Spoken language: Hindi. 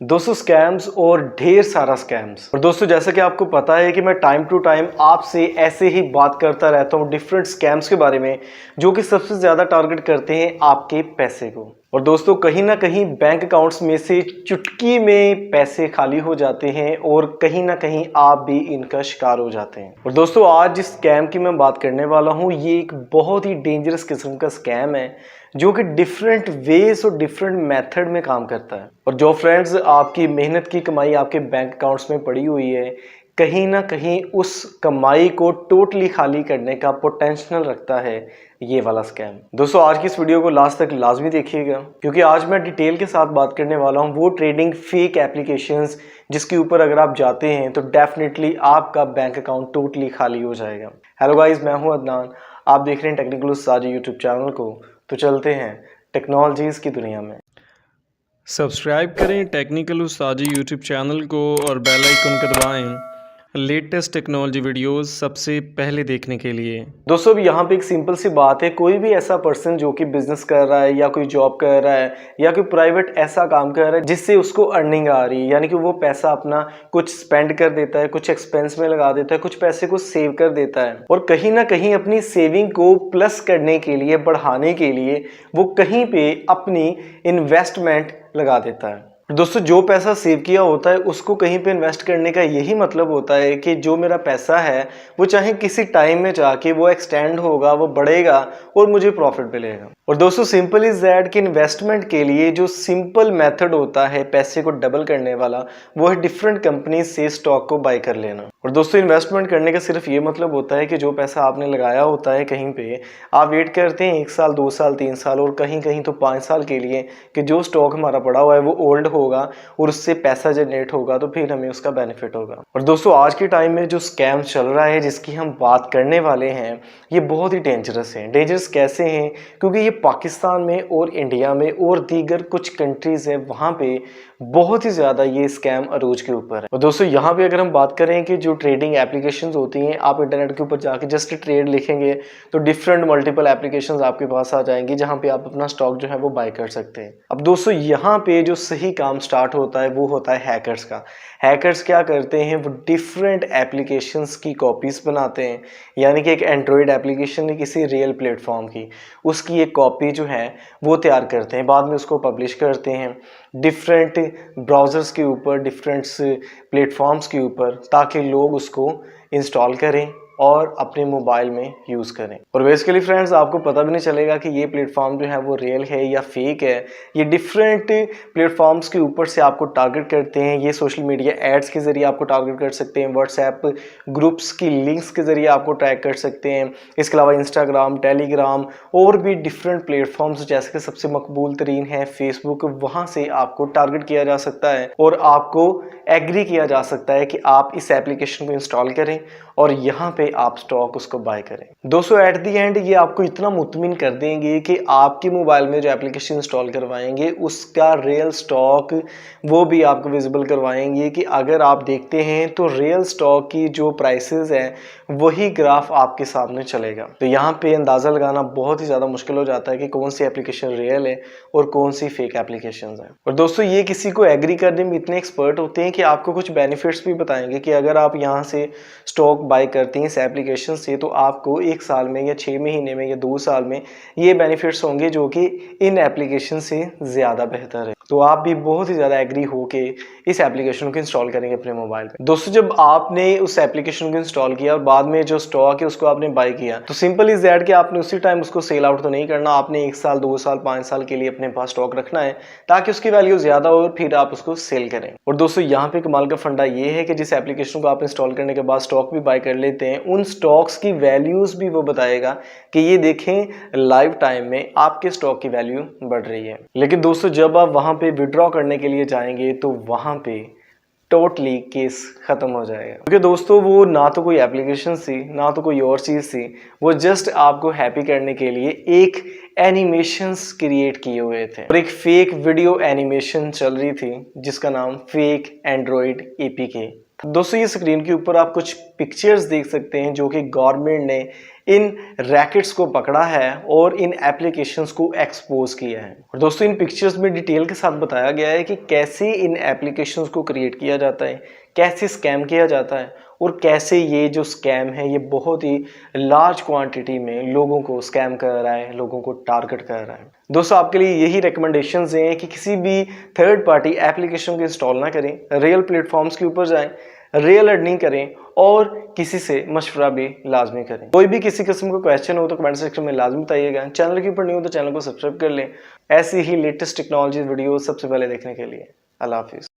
दोस्तों स्कैम्स और ढेर सारा स्कैम्स। और दोस्तों जैसा कि आपको पता है कि मैं टाइम टू टाइम आपसे ऐसे ही बात करता रहता हूँ डिफरेंट स्कैम्स के बारे में जो कि सबसे ज़्यादा टारगेट करते हैं आपके पैसे को। और दोस्तों कहीं ना कहीं बैंक अकाउंट्स में से चुटकी में पैसे खाली हो जाते हैं और कहीं ना कहीं आप भी इनका शिकार हो जाते हैं। और दोस्तों आज जिस स्कैम की मैं बात करने वाला हूँ ये एक बहुत ही डेंजरस किस्म का स्कैम है जो कि डिफरेंट वेज और डिफरेंट मेथड में काम करता है। और जो फ्रेंड्स आपकी मेहनत की कमाई आपके बैंक अकाउंट्स में पड़ी हुई है कहीं ना कहीं उस कमाई को टोटली खाली करने का पोटेंशियल रखता है ये वाला स्कैम। दोस्तों आज की इस वीडियो को लास्ट तक लाजमी देखिएगा क्योंकि आज मैं डिटेल के साथ बात करने वाला हूँ वो ट्रेडिंग फेक एप्लीकेशंस जिसके ऊपर अगर आप जाते हैं तो डेफिनेटली आपका बैंक अकाउंट टोटली खाली हो जाएगा। हेलो गाइस, मैं हूँ अदनान, आप देख रहे हैं टेक्निकल उस्ताद यूट्यूब चैनल को। तो चलते हैं टेक्नोलॉजीज़ की दुनिया में। सब्सक्राइब करें टेक्निकल उस्तादी यूट्यूब चैनल को और बेल आइकन को दबाएं लेटेस्ट टेक्नोलॉजी वीडियोस सबसे पहले देखने के लिए। दोस्तों अब यहाँ पे एक सिंपल सी बात है, कोई भी ऐसा पर्सन जो कि बिजनेस कर रहा है या कोई जॉब कर रहा है या कोई प्राइवेट ऐसा काम कर रहा है जिससे उसको अर्निंग आ रही है, यानी कि वो पैसा अपना कुछ स्पेंड कर देता है, कुछ एक्सपेंस में लगा देता है, कुछ पैसे को सेव कर देता है और कहीं ना कहीं अपनी सेविंग को प्लस करने के लिए, बढ़ाने के लिए वो कहीं पे अपनी इन्वेस्टमेंट लगा देता है। दोस्तों जो पैसा सेव किया होता है उसको कहीं पे इन्वेस्ट करने का यही मतलब होता है कि जो मेरा पैसा है वो चाहे किसी टाइम में जाके वो एक्सटेंड होगा, वो बढ़ेगा और मुझे प्रॉफिट मिलेगा। और दोस्तों सिंपल इज दैट कि इन्वेस्टमेंट के लिए जो सिंपल मेथड होता है पैसे को डबल करने वाला वो है डिफरेंट कंपनी से स्टॉक को बाय कर लेना। और दोस्तों इन्वेस्टमेंट करने का सिर्फ ये मतलब होता है कि जो पैसा आपने लगाया होता है कहीं पे आप वेट करते हैं 1 साल 2 साल 3 साल और कहीं कहीं तो 5 साल के लिए कि जो स्टॉक हमारा पड़ा हुआ है वो ओल्ड होगा और उससे पैसा जनरेट होगा तो फिर हमें उसका बेनिफिट होगा। और दोस्तों आज के टाइम में जो स्कैम चल रहा है जिसकी हम बात करने वाले हैं ये बहुत ही डेंजरस है। डेंजरस कैसे हैं? क्योंकि ये पाकिस्तान में और इंडिया में और दीगर कुछ कंट्रीज हैं वहाँ पे बहुत ही ज़्यादा ये स्कैम अरूज के ऊपर है। और दोस्तों यहाँ पे अगर हम बात करें कि जो ट्रेडिंग एप्लीकेशंस होती हैं, आप इंटरनेट के ऊपर जाके जस्ट ट्रेड लिखेंगे तो डिफरेंट मल्टीपल एप्लीकेशंस आपके पास आ जाएंगी जहाँ पे आप अपना स्टॉक जो है वो बाय कर सकते हैं। अब दोस्तों यहाँ पे जो सही काम स्टार्ट होता है वो होता है हैकर्स का। हैकर्स क्या करते हैं, वो डिफरेंट एप्लीकेशंस की कॉपीज बनाते हैं, यानी कि एक एंड्रॉयड एप्लीकेशन है किसी रियल प्लेटफॉर्म की, उसकी एक कॉपी जो है वो तैयार करते हैं, बाद में उसको पब्लिश करते हैं डिफरेंट ब्राउज़र्स के ऊपर, डिफरेंट प्लेटफॉर्म्स के ऊपर, ताकि लोग उसको इंस्टॉल करें और अपने मोबाइल में यूज़ करें। और बेसिकली फ्रेंड्स आपको पता भी नहीं चलेगा कि ये प्लेटफॉर्म जो है वो रियल है या फेक है। ये डिफरेंट प्लेटफॉर्म्स के ऊपर से आपको टारगेट करते हैं। ये सोशल मीडिया एड्स के ज़रिए आपको टारगेट कर सकते हैं, व्हाट्सएप ग्रुप्स की लिंक्स के ज़रिए आपको ट्रैक कर सकते हैं। इसके अलावा इंस्टाग्राम, टेलीग्राम और भी डिफरेंट प्लेटफॉर्म्स जैसे कि सबसे मकबूल तरीन है फेसबुक, वहाँ से आपको टारगेट किया जा सकता है और आपको एग्री किया जा सकता है कि आप इस एप्लीकेशन को इंस्टॉल करें और यहाँ पे आप स्टॉक उसको बाय करें। दोस्तों एट दी एंड ये आपको इतना मुतमिन कर देंगे कि आपके मोबाइल में जो एप्लीकेशन इंस्टॉल करवाएंगे उसका रियल स्टॉक वो भी आपको विजिबल करवाएंगे कि अगर आप देखते हैं तो रियल स्टॉक की जो प्राइसेस हैं वही ग्राफ आपके सामने चलेगा। तो यहाँ पे अंदाज़ा लगाना बहुत ही ज़्यादा मुश्किल हो जाता है कि कौन सी एप्लीकेशन रियल है और कौन सी फेक एप्लीकेशन है। और दोस्तों ये किसी को एग्री करने में इतने एक्सपर्ट होते हैं कि आपको कुछ बेनिफिट्स भी बताएंगे कि अगर आप यहाँ से स्टॉक बाय करते हैं इस एप्लीकेशन से तो आपको 1 साल में या 6 महीने में या 2 साल में ये बेनिफिट्स होंगे जो कि इन एप्लीकेशन से ज़्यादा बेहतर है। तो आप भी बहुत ही ज़्यादा एग्री हो के इस एप्लीकेशन को इंस्टॉल करेंगे अपने मोबाइल पे। दोस्तों जब आपने उस एप्लीकेशन को इंस्टॉल किया और बाद में जो स्टॉक है उसको आपने बाय किया तो सिंपल इज दैट कि आपने उसी टाइम उसको सेल आउट तो नहीं करना, आपने 1 साल 2 साल 5 साल के लिए अपने पास स्टॉक रखना है ताकि उसकी वैल्यू ज़्यादा हो और फिर आप उसको सेल करें। और दोस्तों यहाँ पे कमाल का फंडा ये है कि जिस एप्लीकेशन को आप इंस्टॉल करने के बाद स्टॉक भी बाय कर लेते हैं उन स्टॉक्स की वैल्यूज भी वो बताएगा कि ये देखें लाइव टाइम में आपके स्टॉक की वैल्यू बढ़ रही है। लेकिन दोस्तों जब आप वहां पे विड्रॉ करने के लिए जाएंगे तो वहां पे टोटली केस खत्म हो जाएगा, क्योंकि दोस्तों वो ना तो कोई एप्लीकेशन थी ना तो कोई और चीज थी, वो जस्ट आपको हैप्पी करने के लिए एक एनिमेशंस क्रिएट किए हुए थे और एक फेक वीडियो एनिमेशन चल रही थी जिसका नाम फेक एंड्रॉइड एपीके। दोस्तों ये स्क्रीन के ऊपर आप कुछ पिक्चर्स देख सकते हैं जो कि गवर्नमेंट ने इन रैकेट्स को पकड़ा है और इन एप्लीकेशंस को एक्सपोज किया है। और दोस्तों इन पिक्चर्स में डिटेल के साथ बताया गया है कि कैसे इन एप्लीकेशंस को क्रिएट किया जाता है, कैसे स्कैम किया जाता है और कैसे ये जो स्कैम है ये बहुत ही लार्ज क्वांटिटी में लोगों को स्कैम कर रहा है, लोगों को टारगेट कर रहा है। दोस्तों आपके लिए यही रिकमेंडेशंस हैं कि किसी भी थर्ड पार्टी एप्लीकेशन को इंस्टॉल ना करें, रियल प्लेटफॉर्म्स के ऊपर जाएं, रियल अर्निंग करें और किसी से मशवरा भी लाजमी करें। कोई भी किसी किस्म का क्वेश्चन हो तो कमेंट सेक्शन में लाजमी बताइएगा। चैनल के ऊपर नहीं हो तो चैनल को सब्सक्राइब कर लें ऐसी ही लेटेस्ट टेक्नोलॉजी वीडियो सबसे पहले देखने के लिए। अल्लाह हाफिज़।